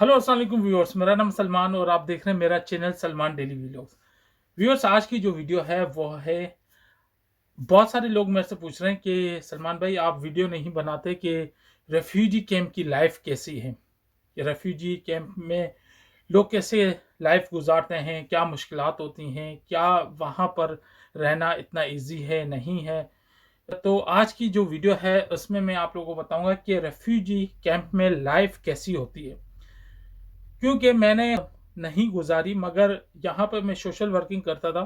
Hello अस्सलाम वालेकुम viewers, मेरा नाम सलमान और आप देख रहे हैं मेरा channel Salman daily vlogs. Viewers, आज की जो वीडियो है वो है, बहुत सारे लोग मेरे से पूछ रहे हैं कि सलमान भाई आप वीडियो नहीं बनाते कि रेफ्यूजी कैंप की लाइफ कैसी है। रेफ्यूजी कैंप में लोग कैसे लाइफ गुजारते हैं, क्या मुश्किलात होती हैं, क्या वहाँ पर रहना इतना इजी है नहीं है। तो आज की जो वीडियो है उसमें मैं आप लोगों को बताऊंगा कि रेफ्यूजी कैंप में लाइफ कैसी होती है, क्योंकि मैंने नहीं गुजारी मगर यहाँ पर मैं सोशल वर्किंग करता था।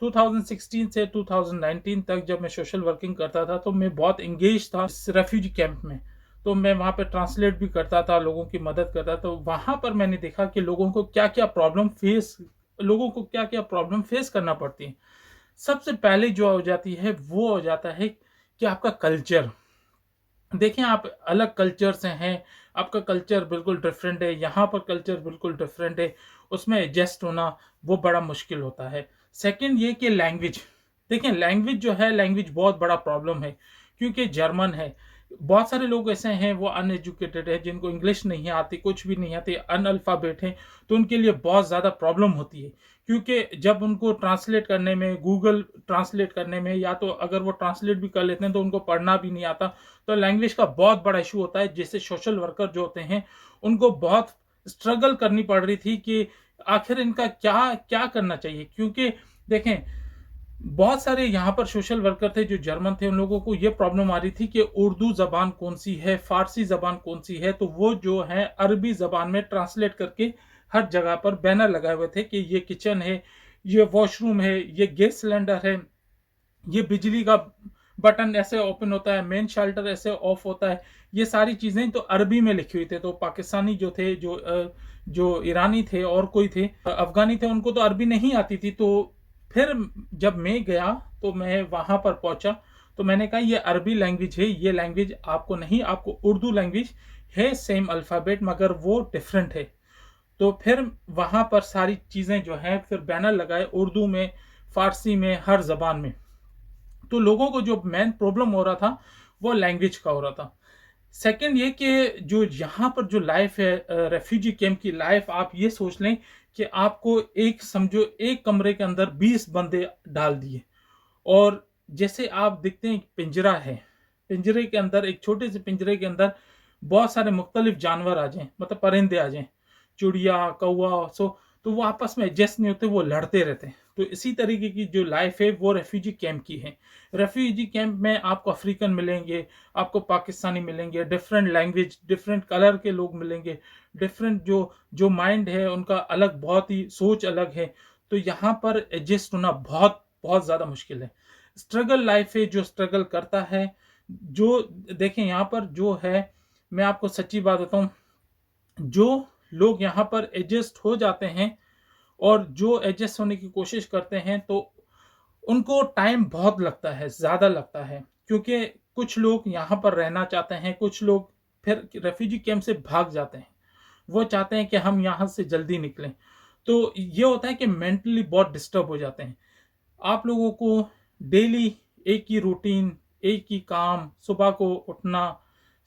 2016 से 2019 तक जब मैं सोशल वर्किंग करता था तो मैं बहुत एंगेज था इस रेफ्यूजी कैंप में। तो मैं वहाँ पे ट्रांसलेट भी करता था, लोगों की मदद करता था। तो वहाँ पर मैंने देखा कि लोगों को क्या क्या प्रॉब्लम फेस करना पड़ती है। सबसे पहले जो हो जाती है वो हो जाता है कि आपका कल्चर। देखें, आप अलग कल्चर से हैं, आपका कल्चर बिल्कुल डिफरेंट है, यहाँ पर कल्चर बिल्कुल डिफरेंट है, उसमें एडजस्ट होना वो बड़ा मुश्किल होता है। सेकंड ये कि लैंग्वेज। देखें, लैंग्वेज जो है, लैंग्वेज बहुत बड़ा प्रॉब्लम है, क्योंकि जर्मन है। बहुत सारे लोग ऐसे हैं वो अनएजुकेटेड है, जिनको इंग्लिश नहीं आती, कुछ भी नहीं आती, अनअल्फाबेट हैं। तो उनके लिए बहुत ज़्यादा प्रॉब्लम होती है, क्योंकि जब उनको ट्रांसलेट करने में, गूगल ट्रांसलेट करने में, या तो अगर वो ट्रांसलेट भी कर लेते हैं तो उनको पढ़ना भी नहीं आता। तो लैंग्वेज का बहुत बड़ा इशू होता है, जिससे सोशल वर्कर जो होते हैं उनको बहुत स्ट्रगल करनी पड़ रही थी कि आखिर इनका क्या क्या करना चाहिए। क्योंकि देखें, बहुत सारे यहाँ पर सोशल वर्कर थे जो जर्मन थे, उन लोगों को ये प्रॉब्लम आ रही थी कि उर्दू जबान कौन सी है, फारसी जबान कौन सी है। तो वो जो है अरबी जबान में ट्रांसलेट करके हर जगह पर बैनर लगाए हुए थे कि ये किचन है, ये वॉशरूम है, ये गैस सिलेंडर है, ये बिजली का बटन ऐसे ओपन होता है, मेन शेल्टर ऐसे ऑफ होता है। ये सारी चीजें तो अरबी में लिखी हुई थी। तो पाकिस्तानी जो थे, जो ईरानी थे और कोई थे अफगानी थे, उनको तो अरबी नहीं आती थी। तो फिर जब मैं गया तो मैं वहां पर पहुंचा, तो मैंने कहा ये अरबी लैंग्वेज है, ये लैंग्वेज आपको नहीं, आपको उर्दू लैंग्वेज है, सेम अल्फाबेट मगर वो डिफरेंट है। तो फिर वहां पर सारी चीजें जो है फिर बैनर लगाए उर्दू में, फारसी में, हर जबान में। तो लोगों को जो मेन प्रॉब्लम हो रहा था वो लैंग्वेज का हो रहा था। सेकंड ये कि जो यहाँ पर जो लाइफ है, रेफ्यूजी कैंप की लाइफ, आप ये सोच लें कि आपको एक, समझो, एक कमरे के अंदर 20 बंदे डाल दिए, और जैसे आप देखते हैं पिंजरा है, पिंजरे के अंदर, एक छोटे से पिंजरे के अंदर बहुत सारे मुख्तलिफ जानवर आ जाएं, मतलब परिंदे आ जाएं, चिड़िया, कौवा, सो, तो वो आपस में एडजस्ट नहीं होते, वो लड़ते रहते हैं। तो इसी तरीके की जो लाइफ है वो रेफ्यूजी कैंप की है। रेफ्यूजी कैंप में आपको अफ्रीकन मिलेंगे, आपको पाकिस्तानी मिलेंगे, डिफरेंट लैंग्वेज, डिफरेंट कलर के लोग मिलेंगे, डिफरेंट जो जो माइंड है उनका अलग, बहुत ही सोच अलग है। तो यहाँ पर एडजस्ट होना बहुत बहुत ज़्यादा मुश्किल है। स्ट्रगल लाइफ है, जो स्ट्रगल करता है, जो, देखें यहाँ पर जो है, मैं आपको सच्ची बात बताऊं, जो लोग यहाँ पर एडजस्ट हो जाते हैं और जो एडजस्ट होने की कोशिश करते हैं, तो उनको टाइम बहुत लगता है, ज़्यादा लगता है। क्योंकि कुछ लोग यहाँ पर रहना चाहते हैं, कुछ लोग फिर रेफ्यूजी कैंप से भाग जाते हैं। वो चाहते हैं कि हम यहाँ से जल्दी निकलें। तो ये होता है कि मेंटली बहुत डिस्टर्ब हो जाते हैं। आप लोगों को डेली एक ही रूटीन, एक ही काम, सुबह को उठना,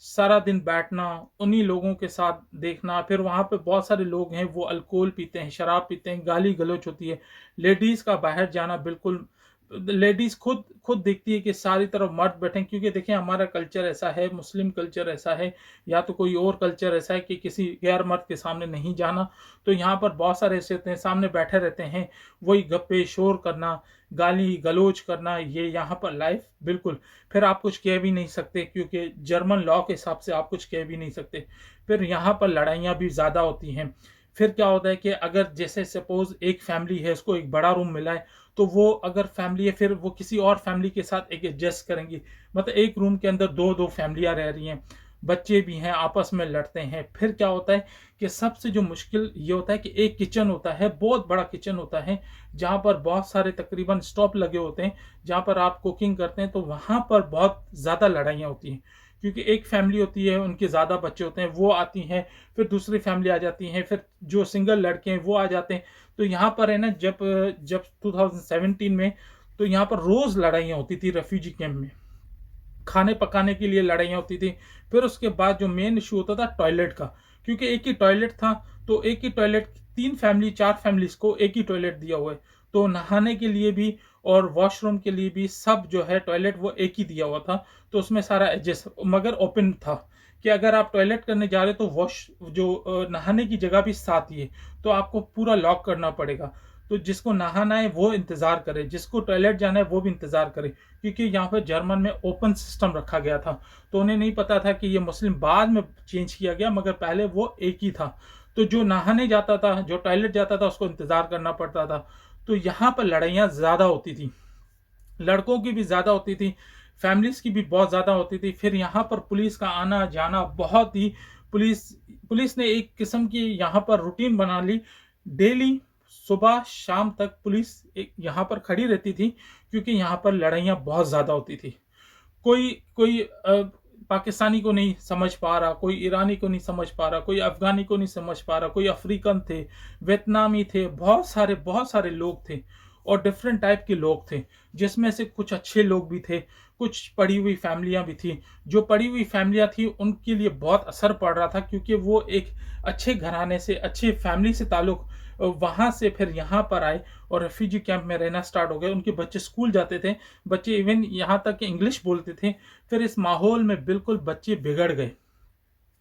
सारा दिन बैठना, उन्हीं लोगों के साथ देखना। फिर वहाँ पे बहुत सारे लोग हैं वो अल्कोहल पीते हैं, शराब पीते हैं, गाली गलौज होती है। लेडीज़ का बाहर जाना बिल्कुल, लेडीज़ खुद खुद देखती है कि सारी तरफ मर्द बैठे हैं। क्योंकि देखिए, हमारा कल्चर ऐसा है, मुस्लिम कल्चर ऐसा है, या तो कोई और कल्चर ऐसा है कि किसी गैर मर्द के सामने नहीं जाना। तो यहाँ पर बहुत सारे ऐसे होते हैं, सामने बैठे रहते हैं, वही गप्पे शोर करना, गाली गलौज करना, ये यहाँ पर लाइफ बिल्कुल। फिर आप कुछ कह भी नहीं सकते, क्योंकि जर्मन लॉ के हिसाब से आप कुछ कह भी नहीं सकते। फिर यहाँ पर लड़ाइयाँ भी ज़्यादा होती हैं। फिर क्या होता है कि अगर जैसे सपोज एक फैमिली है, उसको एक बड़ा रूम मिला है, तो वो अगर फैमिली है, फिर वो किसी और फैमिली के साथ एक एडजस्ट करेंगी। मतलब एक रूम के अंदर दो दो फैमिलियाँ रह रही हैं, बच्चे भी हैं, आपस में लड़ते हैं। फिर क्या होता है कि सबसे जो मुश्किल ये होता है कि एक किचन होता है, बहुत बड़ा किचन होता है, जहाँ पर बहुत सारे तकरीबन स्टॉप लगे होते हैं, जहाँ पर आप कुकिंग करते हैं। तो वहाँ पर बहुत ज़्यादा लड़ाइयाँ होती हैं, क्योंकि एक फैमिली होती है, उनके ज़्यादा बच्चे होते हैं, वो आती हैं, फिर दूसरी फैमिली आ जाती हैं, फिर जो सिंगल लड़के हैं वो आ जाते हैं। तो यहाँ पर है ना, जब जब 2017 में, तो यहाँ पर रोज़ लड़ाइयाँ होती थी रेफ्यूजी कैंप में, खाने पकाने के लिए लड़ाइयाँ होती थी। फिर उसके बाद जो मेन इशू होता था टॉयलेट का, क्योंकि एक ही टॉयलेट था, तो एक ही टॉयलेट 3 फैमिली 4 फैमिलीज़ को एक ही टॉयलेट दिया हुआ है। तो नहाने के लिए भी और वॉशरूम के लिए भी सब जो है टॉयलेट वो एक ही दिया हुआ था। तो उसमें सारा एडजस्ट मगर ओपन था कि अगर आप टॉयलेट करने जा रहे हो तो नहाने की जगह भी साथ ही है, तो आपको पूरा लॉक करना पड़ेगा। तो जिसको नहाना है वो इंतज़ार करे, जिसको टॉयलेट जाना है वो भी इंतज़ार करे, क्योंकि यहाँ पर जर्मन में ओपन सिस्टम रखा गया था। तो उन्हें नहीं पता था कि ये मुस्लिम बाद में चेंज किया गया, मगर पहले वो एक ही था। तो जो नहाने जाता था, जो टॉयलेट जाता था, उसको इंतज़ार करना पड़ता था। तो यहाँ पर लड़ाइयाँ ज़्यादा होती थी। लड़कों की भी ज़्यादा होती थी, फैमिलीज़ की भी बहुत ज़्यादा होती थी। फिर यहाँ पर पुलिस का आना-जाना बहुत ही पुलिस पुलिस ने एक किस्म की यहाँ पर रूटीन बना ली। डेली सुबह-शाम तक पुलिस एक यहाँ पर खड़ी रहती थी, क्योंकि यहाँ पर लड़ाइयाँ बहुत ज़्यादा होती थी। कोई कोई पाकिस्तानी को नहीं समझ पा रहा, कोई ईरानी को नहीं समझ पा रहा, कोई अफ़गानी को नहीं समझ पा रहा, कोई अफ़्रीकन थे, वियतनामी थे, बहुत सारे लोग थे और डिफरेंट टाइप के लोग थे, जिसमें से कुछ अच्छे लोग भी थे, कुछ पढ़ी हुई फ़ैमिलियाँ भी थी। जो पढ़ी हुई फ़ैमिलियाँ थी, उनके लिए बहुत असर पड़ रहा था, क्योंकि वो एक अच्छे घराने से, अच्छी फ़ैमिली से ताल्लुक़ वहाँ से फिर यहाँ पर आए और रेफ्यूजी कैंप में रहना स्टार्ट हो गए। उनके बच्चे स्कूल जाते थे, बच्चे इवन यहाँ तक कि इंग्लिश बोलते थे। फिर इस माहौल में बिल्कुल बच्चे बिगड़ गए।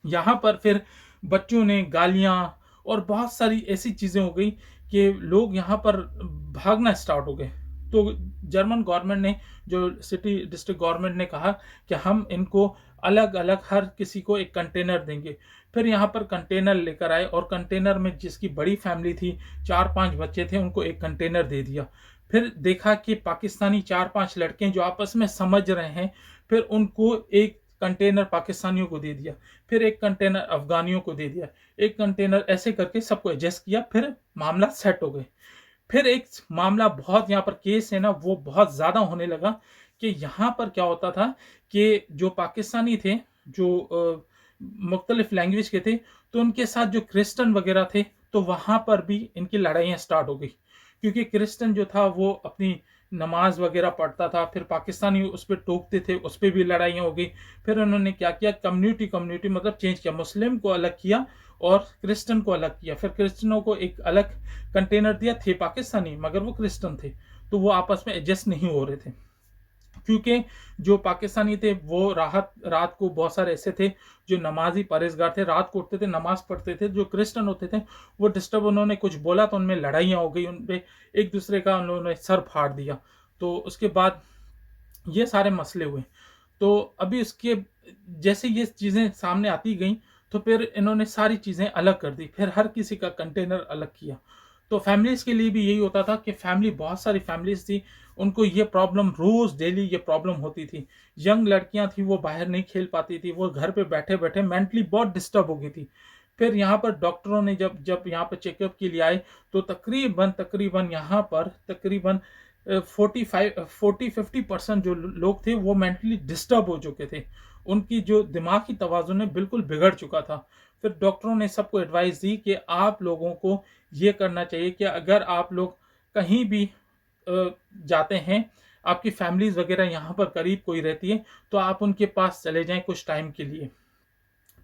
यहाँ पर फिर बच्चों ने गालियाँ और बहुत सारी ऐसी चीज़ें हो गई कि लोग यहाँ पर भागना स्टार्ट हो गए। तो जर्मन गवर्नमेंट ने, जो सिटी डिस्ट्रिक्ट गवर्नमेंट ने कहा कि हम इनको अलग-अलग हर किसी को एक कंटेनर देंगे। फिर यहाँ पर कंटेनर लेकर आए और कंटेनर में जिसकी बड़ी फैमिली थी, 4-5 बच्चे थे, उनको एक कंटेनर दे दिया। फिर देखा कि पाकिस्तानी 4-5 लड़के जो आपस में समझ रहे हैं, फिर उनको एक कंटेनर पाकिस्तानियों को दे दिया, फिर एक कंटेनर अफ़गानियों को दे दिया, एक कंटेनर ऐसे करके सबको एडजस्ट किया, फिर मामला सेट हो गए। फिर एक मामला बहुत यहाँ पर केस है ना वो बहुत ज़्यादा होने लगा कि यहाँ पर क्या होता था कि जो पाकिस्तानी थे, जो मुख्तलिफ लैंग्वेज के थे, तो उनके साथ जो क्रिश्चियन वगैरह थे, तो वहाँ पर भी इनकी लड़ाइयाँ स्टार्ट हो गई। क्योंकि क्रिश्चियन जो था वो अपनी नमाज़ वगैरह पढ़ता था, फिर पाकिस्तानी उस पे टोकते थे, उस पे भी लड़ाइयाँ हो गई। फिर उन्होंने क्या किया, कम्युनिटी मतलब चेंज किया, मुस्लिम को अलग किया और क्रिश्चियन को अलग किया। फिर क्रिश्चियनों को एक अलग कंटेनर दिया, थे पाकिस्तानी मगर वो क्रिश्चियन थे, तो वो आपस में एडजस्ट नहीं हो रहे थे। क्योंकि जो पाकिस्तानी थे वो रात रात को बहुत सारे ऐसे थे जो नमाज़ी परहेज़गार थे, रात को उठते थे, नमाज़ पढ़ते थे। जो क्रिश्चियन होते थे वो डिस्टर्ब, उन्होंने कुछ बोला तो उनमें लड़ाइयाँ हो गई, उन पे एक-दूसरे का उन्होंने सर फाड़ दिया। तो उसके बाद ये सारे मसले हुए। तो अभी उसके जैसे ये चीज़ें सामने आती गईं, तो फिर इन्होंने सारी चीज़ें अलग कर दी, फिर हर किसी का कंटेनर अलग किया। तो फैमिलीज़ के लिए भी यही होता था कि बहुत सारी फैमिलीज़ थी, उनको ये प्रॉब्लम रोज़ डेली ये प्रॉब्लम होती थी। यंग लड़कियाँ थी, वो बाहर नहीं खेल पाती थी, वो घर पे बैठे-बैठे मेंटली बहुत डिस्टर्ब हो गई थी। फिर यहाँ पर डॉक्टरों ने जब जब यहाँ पे चेकअप के लिए आए, तो तकरीबन यहाँ पर तकरीबन 40-50% जो लोग थे वो मेंटली डिस्टर्ब हो चुके थे। उनकी जो दिमागी तवाज़ुन है बिल्कुल बिगड़ चुका था। फिर डॉक्टरों ने सबको एडवाइस दी कि आप लोगों को ये करना चाहिए कि अगर आप लोग कहीं भी जाते हैं, आपकी फैमिलीज़ वग़ैरह यहाँ पर करीब कोई रहती है, तो आप उनके पास चले जाएँ कुछ टाइम के लिए।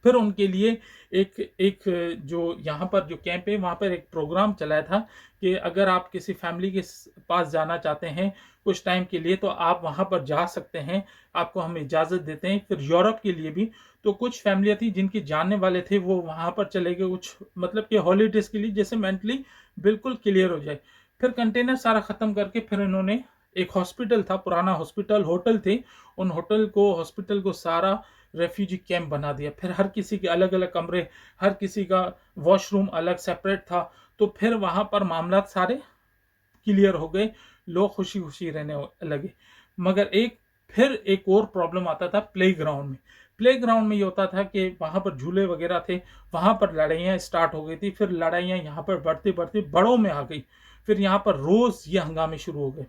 फिर उनके लिए एक एक जो यहाँ पर जो कैंप है, वहाँ पर एक प्रोग्राम चलाया था कि अगर आप किसी फैमिली के पास जाना चाहते हैं कुछ टाइम के लिए, तो आप वहाँ पर जा सकते हैं, आपको हम इजाज़त देते हैं। फिर यूरोप के लिए भी, तो कुछ फैमिलियाँ थी जिनके जानने वाले थे, वो वहाँ पर चले गए कुछ मतलब कि हॉलीडेज़ के लिए, जैसे मेंटली बिल्कुल क्लियर हो जाए। फिर कंटेनर सारा ख़त्म करके फिर इन्होंने एक हॉस्पिटल था, पुराना हॉस्पिटल, होटल थे, उन हॉस्पिटल को सारा रेफ्यूजी कैंप बना दिया। फिर हर किसी के अलग-अलग कमरे, हर किसी का वॉशरूम अलग सेपरेट था। तो फिर वहाँ पर मामलात सारे क्लियर हो गए, लोग खुशी-खुशी रहने लगे। मगर फिर एक और प्रॉब्लम आता था प्लेग्राउंड में। प्लेग्राउंड में ये होता था कि वहाँ पर झूले वगैरह थे, वहाँ पर लड़ाइयाँ स्टार्ट हो गई थी। फिर लड़ाइयाँ यहाँ पर बढ़ती-बढ़ती बड़ों में आ गई। फिर यहाँ पर रोज़ ये हंगामे शुरू हो गए।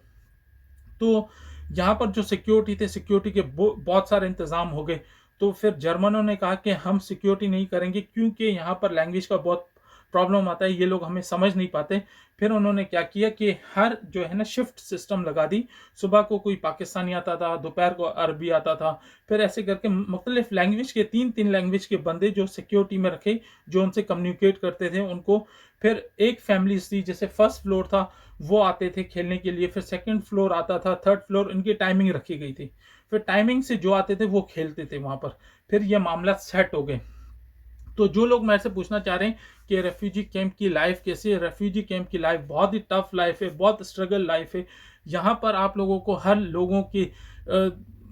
तो यहाँ पर जो सिक्योरिटी थे, सिक्योरिटी के बहुत सारे इंतज़ाम हो गए। तो फिर जर्मनों ने कहा कि हम सिक्योरिटी नहीं करेंगे, क्योंकि यहाँ पर लैंग्वेज का बहुत प्रॉब्लम आता है, ये लोग हमें समझ नहीं पाते। फिर उन्होंने क्या किया कि हर जो है ना शिफ्ट सिस्टम लगा दी। सुबह को कोई पाकिस्तानी आता था, दोपहर को अरबी आता था। फिर ऐसे करके मुख्तलिफ लैंग्वेज के 3-3 लैंग्वेज के बंदे जो सिक्योरिटी में रखे, जो उनसे कम्युनिकेट करते थे उनको। फिर एक फैमिलीज़ थी, जैसे फर्स्ट फ्लोर था, वो आते थे खेलने के लिए, फिर सेकंड फ्लोर आता था, थर्ड फ्लोर, इनकी टाइमिंग रखी गई थी। फिर टाइमिंग से जो आते थे वो खेलते थे वहाँ पर। फिर ये मामला सेट हो गए। तो जो लोग मेरे से पूछना चाह रहे हैं कि रेफ्यूजी कैंप की लाइफ कैसी है, रेफ्यूजी कैंप की लाइफ बहुत ही टफ लाइफ है, बहुत स्ट्रगल लाइफ है। यहाँ पर आप लोगों को हर लोगों की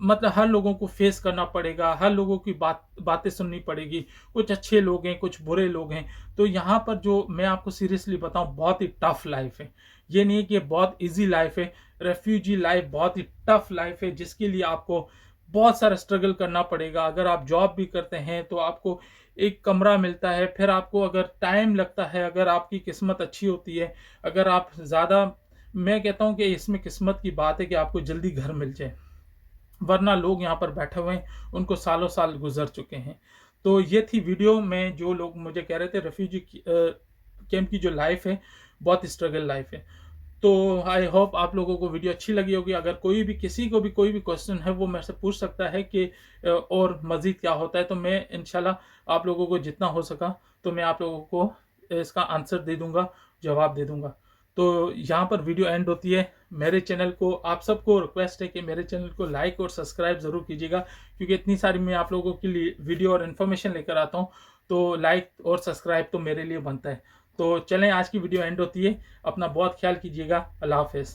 मतलब हर लोगों को फेस करना पड़ेगा, हर लोगों की बातें सुननी पड़ेगी। कुछ अच्छे लोग हैं, कुछ बुरे लोग हैं। तो यहाँ पर जो मैं आपको सीरियसली बताऊँ, बहुत ही टफ लाइफ है। ये नहीं है कि बहुत ईज़ी लाइफ है। रेफ्यूजी लाइफ बहुत ही टफ लाइफ है, जिसके लिए आपको बहुत सारा स्ट्रगल करना पड़ेगा। अगर आप जॉब भी करते हैं तो आपको एक कमरा मिलता है, फिर आपको अगर टाइम लगता है, अगर आपकी किस्मत अच्छी होती है, अगर आप ज़्यादा, मैं कहता हूँ कि इसमें किस्मत की बात है कि आपको जल्दी घर मिल जाए, वरना लोग यहाँ पर बैठे हुए हैं, उनको सालों साल गुजर चुके हैं। तो ये थी वीडियो में, जो लोग मुझे कह रहे थे रेफ्यूजी कैंप की जो लाइफ है, बहुत स्ट्रगल लाइफ है। तो आई होप आप लोगों को वीडियो अच्छी लगी होगी। अगर कोई भी, किसी को भी कोई भी क्वेश्चन है, वो मेरे से पूछ सकता है कि और मज़ीद क्या होता है, तो मैं इंशाल्लाह आप लोगों को जितना हो सका, तो मैं आप लोगों को इसका आंसर दे दूँगा, जवाब दे दूँगा। तो यहाँ पर वीडियो एंड होती है। मेरे चैनल को, आप सबको रिक्वेस्ट है कि मेरे चैनल को लाइक और सब्सक्राइब ज़रूर कीजिएगा, क्योंकि इतनी सारी मैं आप लोगों के लिए वीडियो और इन्फॉर्मेशन लेकर आता हूँ, तो लाइक और सब्सक्राइब तो मेरे लिए बनता है। तो चलें, आज की वीडियो एंड होती है। अपना बहुत ख्याल कीजिएगा। अल्लाह हाफ़िज़।